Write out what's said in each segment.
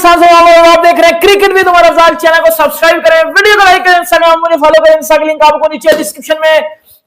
पाकिस्तान से आप देख रहे हैं cricket with Umar Afzal. Channel को सब्सक्राइब करें, वीडियो को लाइक करें, इंस्टाग्राम मुझे फॉलो करें। इंस्टा लिंक आपको नीचे डिस्क्रिप्शन में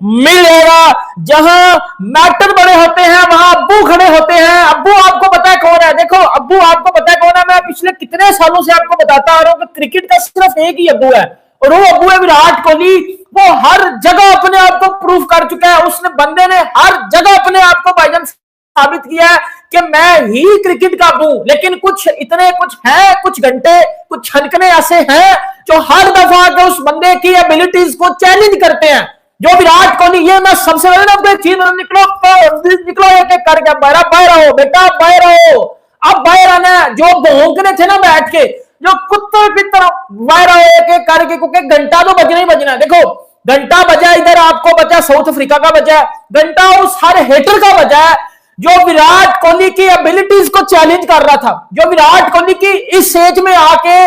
मिल जाएगा। जहां मैटर बड़े होते हैं वहां अब्बू खड़े होते हैं। अब्बू आपको पता है कौन है? देखो अब्बू आपको पता है कौन है। मैं पिछले कितने सालों से आपको बताता आ रहा हूं कि क्रिकेट का सिर्फ एक ही अब्बू है और वो अब्बू है विराट कोहली। वो हर जगह अपने आप को प्रूव कर चुका है। उसने बंदे ने हर जगह अपने आप को भाईजान साबित किया है कि मैं ही क्रिकेट का अब्बू। लेकिन कुछ इतने कुछ है, कुछ घंटे कुछ छनकने ऐसे हैं जो हर दफा के उस बंदे की एबिलिटीज को चैलेंज करते हैं। जो विराट कोहली, ये मैं सबसे पहले ना चीज निकलो एक एक करके बाहर आओ बेटा, बाहर आओ। अब बाहर आना, जो भौंकने थे ना बैठ के, जो कुत्ते की तरह बाहर आओ एक एक करके, क्योंकि घंटा तो बजना ही बजना है। देखो घंटा बजा, इधर आपको बचा साउथ अफ्रीका का बजा, घंटा उस हर हेटर का बजा है जो विराट कोहली की एबिलिटीज को चैलेंज कर रहा था। जो विराट कोहली की इस एज में आके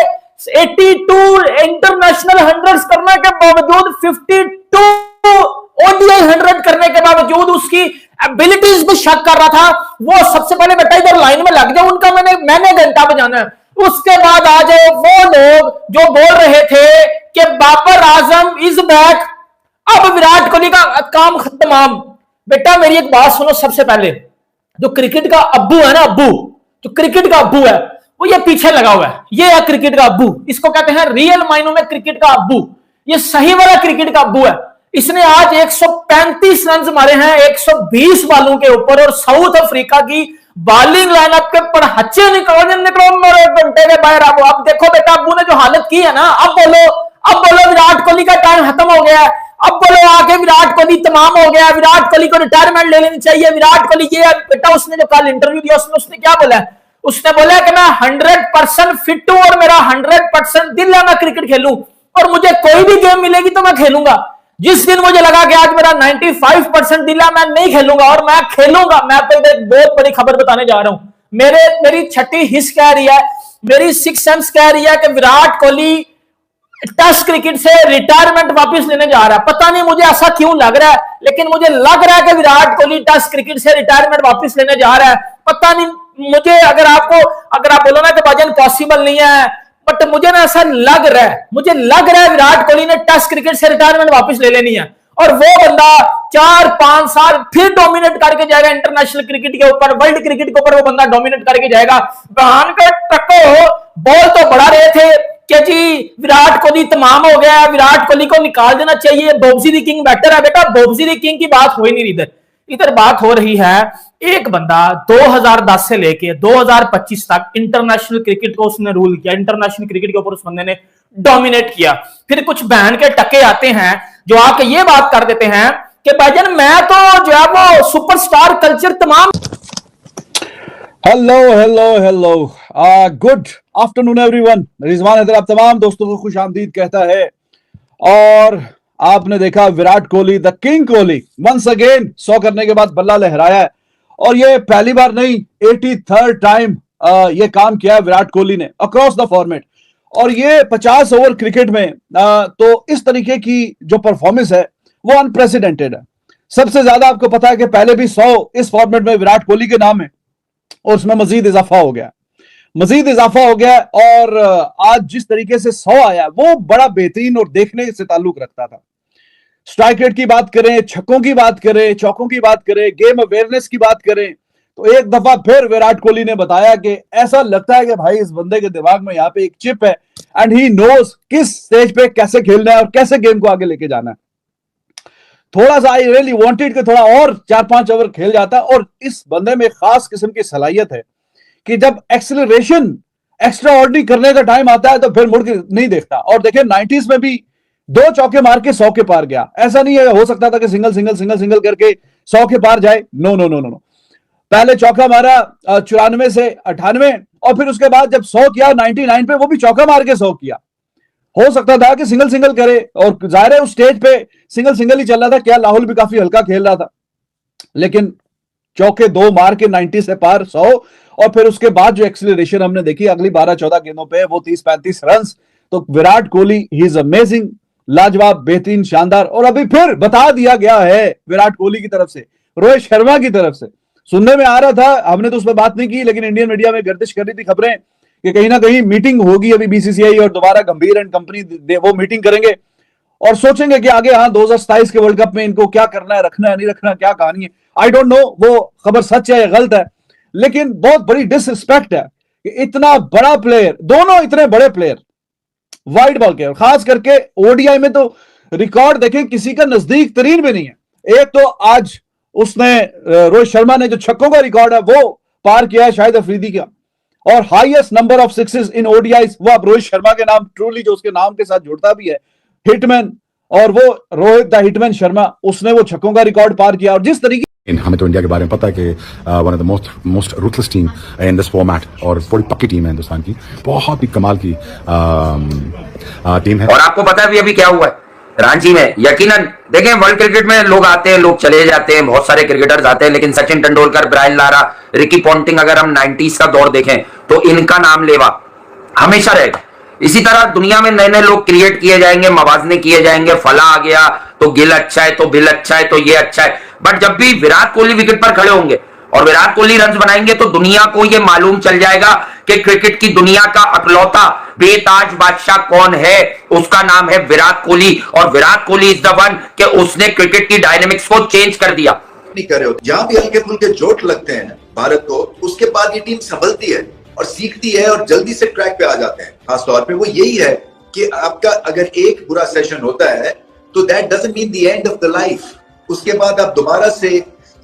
82 इंटरनेशनल हंड्रेड्स करने के बावजूद, 52 ओडीआई 100 करने के बावजूद उसकी एबिलिटीज पे शक कर रहा था। वो सबसे पहले बेटा इधर लाइन में लग जाओ, उनका मैंने घंटा बजाना है। उसके बाद आ जाए वो लोग जो बोल रहे थे कि बाबर आजम इज बैक। अब विराट कोहली का काम तमाम। बेटा मेरी एक बात सुनो, सबसे पहले जो क्रिकेट का अब्बू है ना, अब्बू जो क्रिकेट का अब्बू है वो ये पीछे लगा हुआ है। ये है क्रिकेट का अब्बू, इसको कहते हैं रियल मायनों में क्रिकेट का अब्बू। ये सही वाला क्रिकेट का अब्बू है। इसने आज 135 रन मारे हैं 120 बालों के ऊपर और साउथ अफ्रीका की बॉलिंग लाइनअप के पड़हच्चे निकलो मेरे घंटे के बाहर। अब देखो बेटा अब्बू ने जो हालत की है ना, अब बोलो विराट कोहली का टाइम खत्म हो गया है। अब बोलो आके विराट कोहली तमाम हो गया, विराट कोहली को रिटायरमेंट ले लेनी चाहिए। विराट कोहली ये बेटा, उसने जो कल इंटरव्यू दिया उसने क्या बोला? उसने बोला कि मैं 100% फिट हूं और मेरा 100% दिल है मैं क्रिकेट खेलूं और मुझे कोई भी गेम मिलेगी तो मैं खेलूंगा। जिस दिन मुझे लगा कि आज मेरा 95% दिल है, मैं नहीं खेलूंगा और मैं खेलूंगा। मैं तो एक बहुत बड़ी खबर बताने जा रहा हूं। मेरी छठी हिस्स कह रही है, मेरी सिक्स सेंस कह रही है कि विराट कोहली टेस्ट क्रिकेट से रिटायरमेंट वापस लेने जा रहा है। पता नहीं मुझे ऐसा क्यों लग रहा है, लेकिन मुझे लग रहा है कि विराट कोहली टेस्ट क्रिकेट से रिटायरमेंट वापस लेने जा रहा है। पता नहीं मुझे, अगर आप बोलो ना कि भाईजान पॉसिबल नहीं है, बट मुझे ना ऐसा लग रहा है, मुझे लग रहा है विराट कोहली ने टेस्ट क्रिकेट से रिटायरमेंट वापस ले लेनी है और वो बंदा 4-5 साल फिर डोमिनेट करके जाएगा इंटरनेशनल क्रिकेट के ऊपर, वर्ल्ड क्रिकेट के ऊपर वो बंदा डोमिनेट करके जाएगा। बहान के टक्को बॉल तो बढ़ा रहे थे कि जी विराट कोहली तमाम हो गया, विराट कोहली को निकाल देना चाहिए, बॉब्जी द किंग बेटर है। बेटा बॉब्जी द किंग की बात हो ही नहीं, इधर बात हो रही है एक बंदा 2010 से लेके 2025 तक इंटरनेशनल क्रिकेट को उसने रूल किया, इंटरनेशनल क्रिकेट के ऊपर उस बंदे ने डोमिनेट किया। फिर कुछ बहन के टके आते हैं जो आके ये बात कर देते हैं कि भाईजान मैं तो जो है वो सुपरस्टार कल्चर तमाम। Hello good afternoon everyone. Rizwan Haider आप तमाम दोस्तों को खुश आमदीद कहता है। और आपने देखा Virat Kohli the king Kohli once again 100 करने के बाद बल्ला लहराया है और ये पहली बार नहीं 83rd टाइम ये काम किया है विराट कोहली ने अक्रॉस द फॉर्मेट। और ये 50 ओवर क्रिकेट में तो इस तरीके की जो परफॉर्मेंस है वो अनप्रेसिडेंटेड है। सबसे ज्यादा आपको पता है कि पहले भी 100 इस फॉर्मेट में विराट कोहली के नाम है और उसमें मजीद इजाफा हो गया। और आज जिस तरीके से 100 आया वो बड़ा बेहतरीन और देखने से ताल्लुक रखता था। स्ट्राइक रेट की बात करें, छक्कों की बात करें, चौकों की बात करें, गेम अवेयरनेस की बात करें, तो एक दफा फिर विराट कोहली ने बताया कि ऐसा लगता है कि भाई इस बंदे के दिमाग में यहाँ पे एक चिप है एंड ही नोज किस स्टेज पे कैसे खेलना है और कैसे गेम को आगे लेके जाना है। थोड़ा सा आई रियली वांटेड कि थोड़ा और 4-5 ओवर खेल जाता। और इस बंदे में खास किस्म की सलाहियत है कि जब एक्सेलरेशन एक्स्ट्रा ऑर्डिनरी करने का टाइम आता है तो फिर मुड़ के नहीं देखता। और देखिए 90s में भी 2 चौके मार के 100 के पार गया। ऐसा नहीं है, हो सकता था कि सिंगल करके 100 के पार जाए। नो। पहले चौका मारा 94 से 98 और फिर उसके बाद जब 100 किया 99 पे वो भी चौका मार के 100 किया। हो सकता था कि सिंगल करे और जाहिर है उस स्टेज पे सिंगल ही चल रहा था। क्या राहुल भी काफी हल्का खेल रहा था, लेकिन चौके 2 मार के 90 से पार 100 और फिर उसके बाद जो एक्सीलरेशन हमने देखी अगली 12-14 गेंदों पे वो 30-35 रन। तो Virat Kohli he is amazing, लाजवाब, बेहतरीन, शानदार। और अभी फिर बता दिया गया है विराट कोहली की तरफ से, रोहित शर्मा की तरफ से, सुनने में आ रहा था, हमने तो उस पर बात नहीं की, लेकिन इंडियन मीडिया में गर्दिश कर रही थी खबरें कि कहीं ना कहीं मीटिंग होगी अभी बीसीसीआई और दोबारा गंभीर एंड कंपनी वो मीटिंग करेंगे और सोचेंगे कि आगे 2027 के वर्ल्ड कप में इनको क्या करना है, रखना है नहीं रखना, क्या कहानी है। आई डोंट नो वो खबर सच है या गलत है, लेकिन बहुत बड़ी डिसरिस्पेक्ट है कि इतना बड़ा प्लेयर, दोनों इतने बड़े प्लेयर वाइड बॉल के, खास करके ओडीआई में तो रिकॉर्ड देखें किसी का नजदीक तरीन भी नहीं है। एक तो आज उसने रोहित शर्मा ने जो छक्कों का रिकॉर्ड है वो पार किया है शाहिद अफरीदी का, और highest number of sixes in ODIs वो अब रोहित शर्मा के नाम, ट्रूली जो उसके नाम के साथ जुड़ता भी है, हिटमैन, और वो रोहित द हिटमैन शर्मा, उसने वो छक्कों का रिकॉर्ड पार किया। और जिस तरीके हमें तो इंडिया के बारे में पता है कि one of the most ruthless team in this format, और थोड़ी पक्की टीम है हिंदुस्तान की, बहुत ही कमाल की टीम है। और आपको पता है अभी क्या हुआ है रांची में? यकीनन देखें, वर्ल्ड क्रिकेट में लोग आते हैं, लोग चले जाते हैं, बहुत सारे क्रिकेटर्स आते हैं, लेकिन Sachin Tendulkar, Brian Lara, Ricky Ponting, अगर हम 90s का दौर देखें तो इनका नाम लेवा हमेशा रहेगा। इसी तरह दुनिया में नए नए लोग क्रिएट किए जाएंगे, मवाजने किए जाएंगे। फला आ गया तो गिल अच्छा है, तो बिल अच्छा है, तो ये अच्छा है। बट जब भी विराट कोहली विकेट पर खड़े होंगे और विराट कोहली रन बनाएंगे तो दुनिया को यह मालूम चल जाएगा कि क्रिकेट की दुनिया का अकलौता बेताज बादशाह कौन है। उसका नाम है विराट कोहली, और Virat Kohli is the one कि उसने क्रिकेट की डायनेमिक्स को चेंज कर दिया। नहीं कर रहे हो, जहां भी हल्के फुल्के चोट लगते हैं भारत को, उसके बाद ये टीम संभलती है और सीखती है और जल्दी से ट्रैक पे आ जाते हैं। खासतौर पे वो यही है कि आपका अगर एक बुरा सेशन होता है तो that doesn't mean the end of the life. उसके बाद आप दोबारा से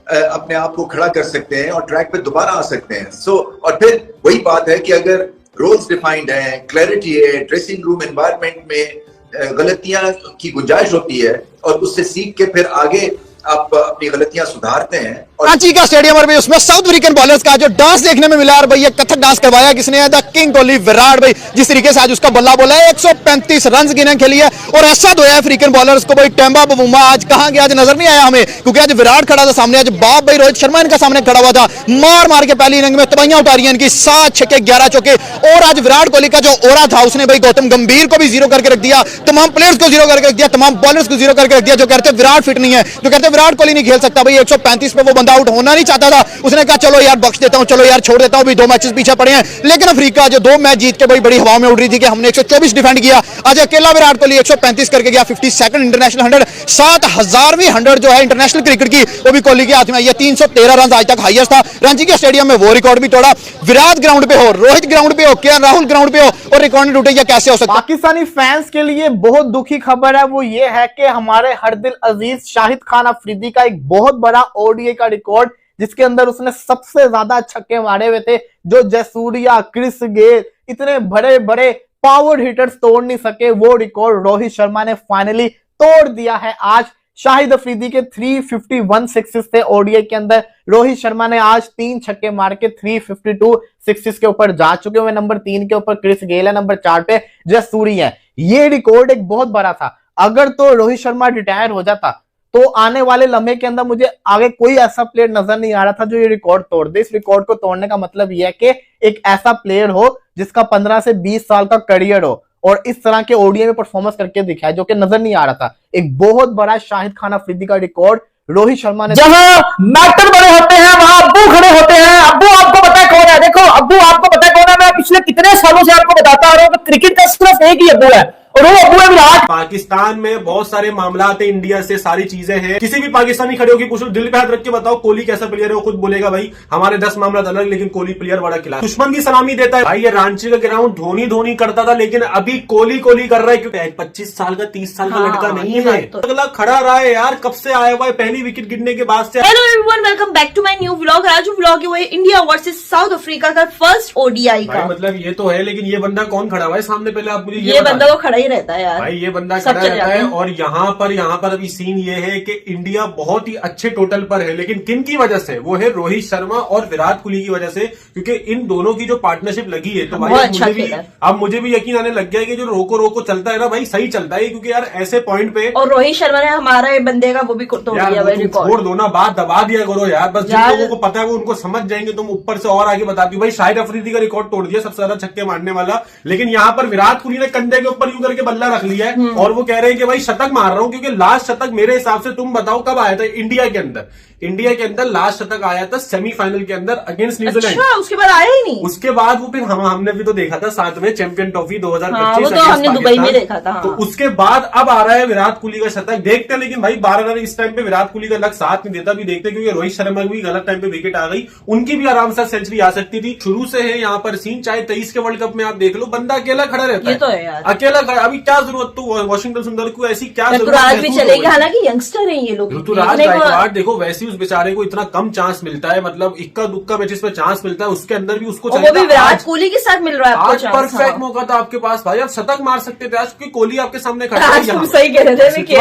अपने आप को खड़ा कर सकते हैं और ट्रैक पे दोबारा आ सकते हैं। और फिर वही बात है कि अगर रोल्स डिफाइंड हैं, क्लैरिटी है, ड्रेसिंग रूम एनवायरनमेंट में गलतियां की गुंजाइश होती है और उससे सीख के फिर आगे आप अपनी गलतियां सुधारते हैं। रांची का स्टेडियम और भी उसमें साउथ अफ्रीकन बॉलर्स का जो डांस देखने में मिला है भाई, ये कथक डांस करवाया किसने है? द किंग कोहली, विराट भाई। जिस तरीके से आज उसका बल्ला बोला है, 135 रन गिने खेली है और ऐसा धोया अफ्रीकन बॉलर्स को भाई। टेम्बा बबूमा आज कहां गया, आज नजर नहीं आया हमें, क्योंकि आज विराट खड़ा था सामने, आज बाप भाई रोहित शर्मा इनका सामने खड़ा हुआ था। मार मार के पहली इनिंग में तबाहियां उतारी हैं इनकी, 7 छक्के 11 चौके। और आज विराट कोहली का जो ओरा था उसने भाई गौतम गंभीर को भी जीरो करके रख दिया, तमाम प्लेयर्स को जीरो करके रख दिया, तमाम बॉलर्स को जीरो करके रख दिया। जो कहते विराट फिट नहीं है, जो कहते विराट कोहली नहीं खेल सकता भाई, 135 पे वो बंदा आउट होना नहीं चाहता था। उसने कहा चलो यार बख्श देता हूं, चलो यार छोड़ देता हूं, भी 2 मैचेस पीछे पड़े हैं। लेकिन अफ्रीका जो 2 मैच जीत के बड़ी बड़ी हवा में उड़ रही थी कि हमने 124 डिफेंड किया, आज अकेला विराट कोहली 135 करके गया। 52nd इंटरनेशनल 100, 7000वीं 100 जो है इंटरनेशनल क्रिकेट की, वो भी कोहली के हाथ में। ये 313 रन आज तक हाईएस्ट था। रांची के स्टेडियम में वो रिकॉर्ड भी तोड़ा। विराट ग्राउंड पे हो, रोहित ग्राउंड पे हो, केएल राहुल ग्राउंड पे हो और रिकॉर्ड टूटे, ये कैसे हो सकता? पाकिस्तानी फैंस के लिए बहुत दुखी खबर है, वो ये है कि हमारे हर दिल अजीज शाहिद खान अफरीदी का एक बहुत बड़ा ओडीआई का रिकॉर्ड, जिसके अंदर उसने सबसे ज्यादा छक्के मारे हुए थे, जो जयसूर्या, क्रिस गेल, इतने बड़े बड़े पावर हिटर्स तोड़ नहीं सके, वो रिकॉर्ड रोहित शर्मा ने फाइनली तोड़ दिया है। आज शाहिद अफरीदी के 351 सिक्सेस थे ओडीआई के अंदर, रोहित शर्मा ने आज 3 छक्के मार के 352 सिक्सेस के ऊपर जा चुके हुए। नंबर 3 के ऊपर क्रिस गेल है, नंबर 4 पे जयसूर्या है। ये रिकॉर्ड एक बहुत बड़ा था। अगर तो रोहित शर्मा रिटायर हो जाता तो आने वाले लम्हे के अंदर मुझे आगे कोई ऐसा प्लेयर नजर नहीं आ रहा था जो ये रिकॉर्ड तोड़ दे। इस रिकॉर्ड को तोड़ने का मतलब यह है कि एक ऐसा प्लेयर हो जिसका 15 से 20 साल का करियर हो और इस तरह के ओडीआई में परफॉर्मेंस करके दिखाए, जो कि नजर नहीं आ रहा था। एक बहुत बड़ा शाहिद खान अफरीदी का रिकॉर्ड रोहित शर्मा ने। जहां मैटर बड़े होते हैं वहां अब्बू खड़े होते हैं। अब्बू आपको पता है कौन है? देखो अब्बू आपको पता है कौन है? मैं पिछले कितने सालों से आपको बताता आ रहा हूं कि क्रिकेट का सिर्फ एक ही अब्बू है और वो अब्बू है विराट। पाकिस्तान में बहुत सारे मामला है, इंडिया से सारी चीजें हैं। किसी भी पाकिस्तानी खड़े होकर पूछो, दिल पे हाथ रख के बताओ कोहली कैसा प्लेयर है, वो खुद बोलेगा भाई हमारे 10 मामला अलग, लेकिन कोहली प्लेयर बड़ा खिलाड़ी, दुश्मन की सलामी देता है। भाई ये रांची का ग्राउंड धोनी धोनी करता था, लेकिन अभी कोहली कोहली कर रहा है, क्योंकि 25 साल का 30 साल का लड़का नहीं है, अगला खड़ा रहा है यार, कब से आया हुआ है, पहली विकेट गिरने के बाद से। Hello everyone, welcome back to my new vlog. आज व्लॉग है वो इंडिया वर्सेस साउथ अफ्रीका का फर्स्ट ओडीआई का। मतलब ये तो है, लेकिन ये बंदा कौन खड़ा हुआ है सामने? पहले आप मुझे ये बंदा वो खड़ा ही रहता है यार, भाई ये बंदा खड़ा रहता है। और यहाँ पर अभी सीन ये है कि इंडिया बहुत ही अच्छे टोटल पर है, लेकिन किन की वजह से? वो है रोहित शर्मा और विराट कोहली की वजह से, क्योंकि इन दोनों की जो पार्टनरशिप लगी है तो भाई अब मुझे भी यकीन आने लग गया है कि जो रोको रोको चलता है ना भाई, सही चलता है, क्योंकि यार ऐसे पॉइंट पे। और रोहित शर्मा ने हमारा बंदे का वो भी तोड़ दिया भाई रिकॉर्ड। छोड़ दो ना, बात दबा दिया करो यार, बस जिन लोगों को पता है वो उनको समझ जाएंगे। तुम ऊपर से और आगे बताती हूँ भाई, शाहिद अफरीदी का रिकॉर्ड तोड़ दिया सबसे ज्यादा छक्के मारने वाला, लेकिन यहाँ पर विराट कोहली ने कंधे के ऊपर यूं करके के बल्ला रख लिया है और वो कह रहे हैं कि भाई शतक मार रहा हूं, क्योंकि लास्ट शतक मेरे हिसाब से तुम बताओ कब आया था इंडिया के अंदर। इंडिया के अंदर लास्ट शतक आया था सेमीफाइनल के अंदर अगेंस्ट न्यूजीलैंड। अच्छा, उसके बाद आया ही नहीं। उसके बाद वो फिर हमने भी तो देखा था साथ में चैंपियन ट्रॉफी 2025 वो तो हमने दुबई में देखा था। तो उसके बाद अब आ रहा है विराट कोहली का शतक। देखते हैं, लेकिन भाई 12 रन इस टाइम पे विराट कोहली का लक साथ नहीं देता। भी देखते क्योंकि रोहित शर्मा की भी गलत टाइम पे विकेट आ गई, उनकी भी आराम से सेंचुरी आ सकती थी। शुरू से है यहाँ पर सीन, चाहे 23 के वर्ल्ड कप में आप देख लो, बंदा अकेला खड़ा रहता है। ये तो है यार, अकेला खड़ा। अभी क्या जरूरत तो वॉशिंगटन सुंदर को ऐसी क्या जरूरत ऋतुराज भी चलेगी, हालांकि यंगस्टर है ये लोग। ऋतुराज गायकवाड़ देखो, वैसे ही उस बेचारे को इतना कम चांस मिलता है, मतलब इक्का दुक्का मैचेस पे चांस मिलता है, उसके अंदर भी उसको वो भी विराट कोहली के साथ मिल रहा है आपको आज चांस। परफेक्ट मौका था आपके पास भाई, आप शतक मार सकते थे आज, क्योंकि कोहली आपके सामने खड़ा आज तुम सही कह रहे थे।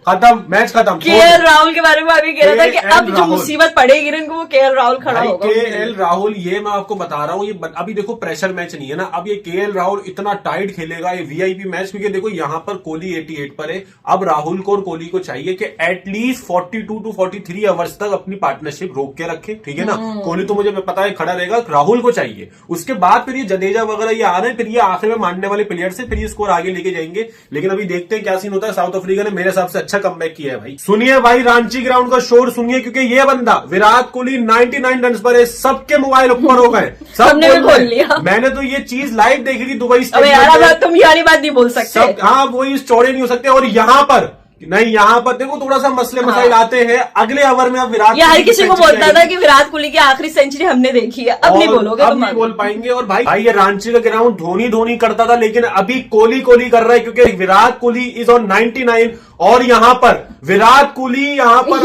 खत्म केएल राहुल के बारे में आगे कह रहा था कि अब जो मुसीबत पड़ेगी इनको, वो केएल राहुल खड़ा होगा। केएल राहुल, ये मैं आपको बता रहा हूँ, ये अभी देखो प्रेशर मैच नहीं है ना, अब ये केएल राहुल इतना टाइट खेलेगा ये वीआईपी मैच, क्योंकि देखो यहाँ पर कोहली 88 पर है। अब राहुल को और कोहली को चाहिए कि एटलीस्ट 42 to 43 आवर्स तक अपनी पार्टनरशिप रोक के रखे, ठीक है ना। कोहली तो मुझे पता है खड़ा रहेगा, राहुल को चाहिए। उसके बाद फिर ये जडेजा वगैरह ये आ रहे हैं, फिर ये आखिर में मानने वाले प्लेयर से फिर ये स्कोर आगे लेके जाएंगे। लेकिन अभी देखते हैं क्या सीन होता है। साउथ अफ्रीका ने मेरे हिसाब से अच्छा कमबैक किया है भाई। सुनिए भाई, रांची ग्राउंड का शोर सुनिए, क्योंकि ये बंदा विराट कोहली 99 रन पर है, सबके मोबाइल ऊपर हो गए, सबने भी खोल लिया। मैंने तो ये चीज लाइव देखी थी दुबई स्टेडियम। तुम यारी बात नहीं बोल सकते। हाँ, वही चौड़े नहीं हो सकते। और यहाँ पर नहीं, यहाँ पर देखो थोड़ा सा मसले मसाइल आते हैं अगले ओवर में। अब विराट हर किसी को बोलता था कि विराट कोहली की आखिरी सेंचुरी हमने देखी है, अब नहीं बोलोगे, अब नहीं बोल पाएंगे। और भाई ये रांची का ग्राउंड धोनी करता था, लेकिन अभी कोहली कर रहा है, क्योंकि विराट कोहली इज ऑन 99 और यहाँ पर विराट कोहली यहाँ पर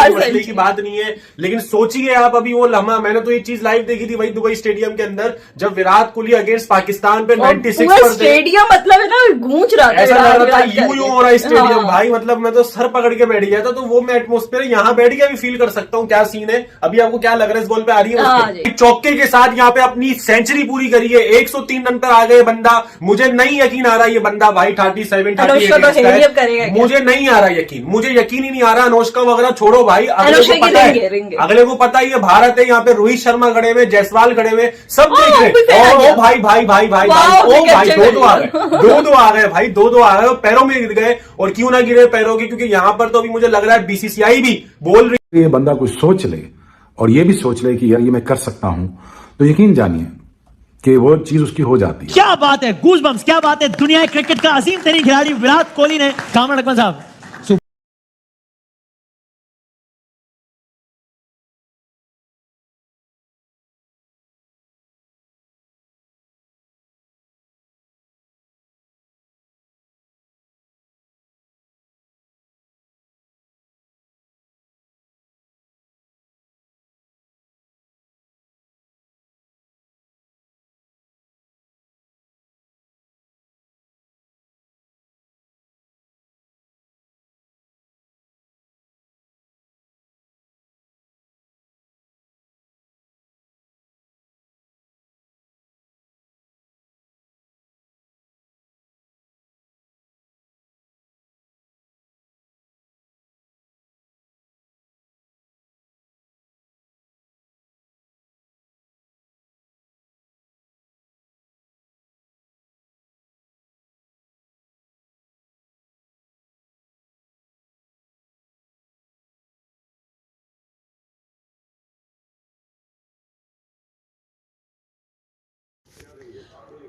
मसले की बात नहीं है। लेकिन सोचिए आप, अभी वो लम्हा, मैंने तो ये चीज लाइव देखी थी भाई दुबई स्टेडियम के अंदर, जब विराट कोहली अगेंस्ट पाकिस्तान पे 96 पर स्टेडियम मतलब है ना गूंज रहा था, ऐसा लग रहा था यूं हो रहा है स्टेडियम भाई, मतलब मैं तो सर पकड़ के बैठ गया था। तो वो मैं एटमोस्फेयर यहाँ बैठ के भी फील कर सकता हूँ क्या सीन है। अभी आपको क्या लग रहा है इस बॉल पे आ रही है चौके के साथ यहाँ पे अपनी सेंचुरी पूरी करी है, 103 रन पर आ गए बंदा। मुझे नहीं यकीन आ रहा ये बंदा भाई 37 मुझे नहीं आ रहा यकीन, मुझे यकीन ही नहीं आ रहा। अनुष्का वगैरह छोड़ो भाई, अगले को पता है ये भारत है, यहाँ पे रोहित शर्मा खड़े हुए, जायसवाल खड़े हुए, सब देख रहे हैं। ओ भाई भाई भाई भाई ओ भाई दो आ गए भाई, दो आ गए, पैरों में गिर गए। और क्यों ना गिरे पैरों के, क्योंकि यहाँ पर तो अभी मुझे लग रहा है बीसीसीआई भी बोल रही है ये बंदा कुछ सोच ले और ये भी सोच ले कि यार ये मैं कर सकता हूं, तो यकीन जानिए कि वो चीज उसकी हो जाती है। क्या बात है, गूज़बम्प्स, क्या बात है। दुनिया क्रिकेट का अजीम तरीन खिलाड़ी विराट कोहली ने, कामरान अकमल साहब।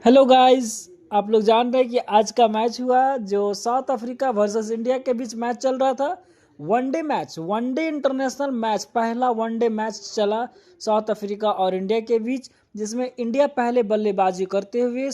हेलो गाइस, आप लोग जान रहे हैं कि आज का मैच हुआ जो साउथ अफ्रीका वर्सेस इंडिया के बीच मैच चल रहा था। One day match, one day international match, पहला वनडे मैच चला साउथ अफ्रीका और इंडिया के बीच, जिसमें इंडिया पहले बल्लेबाजी करते हुए